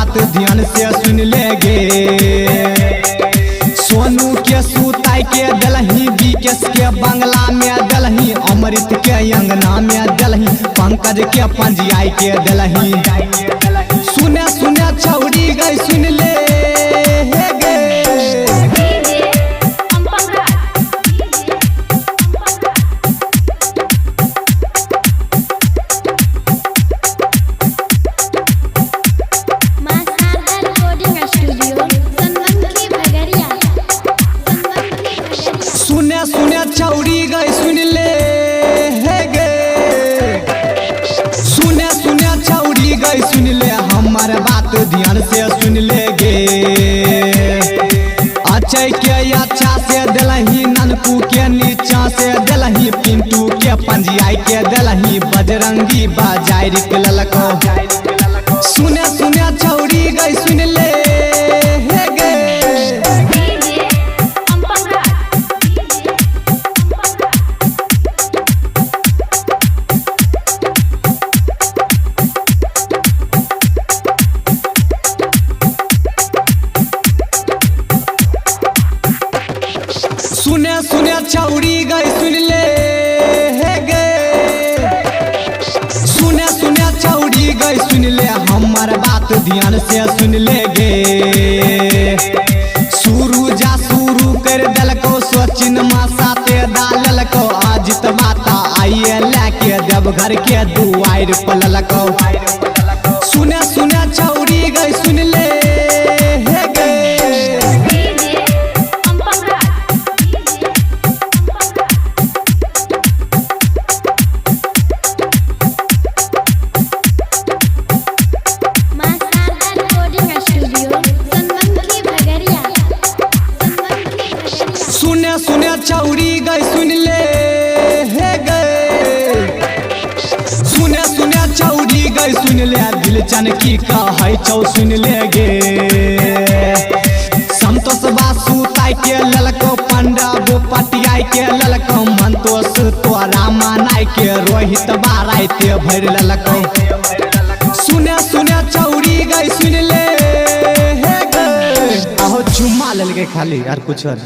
बात ध्यान से सुन ले गे। सोनू के सुताई के दलही, विकेश के बंगला में दलही, अमृत के अंगना में दलही, पंकज के पंजियाई के दलही। सुने सुने छौड़ी गई सुन ले गे। सुने सुने छौड़ी गई सुन ले गे। सुने सुने छौड़ी गई सुन ले, हमार बात ध्यान से सुन ले गे। अच्छे के अच्छा से दलही, ननकू के नीचा से दलही, पिंटू के पंजियाई के दलही, बजरंगी बाजार के ललको। सुने सुने छौड़ी गई सुन ले गे। सुने सुने छौड़ी गई सुन ले गे। सुने सुने छौड़ी गई सुन ले, हमार बात ध्यान से सुन ले गे। शुरू जा शुरू कर दलको, सचिन मासा ते डालको, अजित माता आइए लेके देवघर के दुआर पलको। सुने सुने छौड़ी गई सुन ले गे। सुने सुने छौड़ी गई सुन ले गे। सुने सुने छौड़ी गई सुन ले, दिल चनकी कहै छौ सुन ले गे। संतोष बासु ताई के ललको, पंडा पटियाई के ललको, मंतोष तोरा मानाई के, रोहित बाराई ते भर ललको। सुने सुने छौड़ी गई सुन ले गे। आहो चुम्मा ललके खाली यार कुछ और।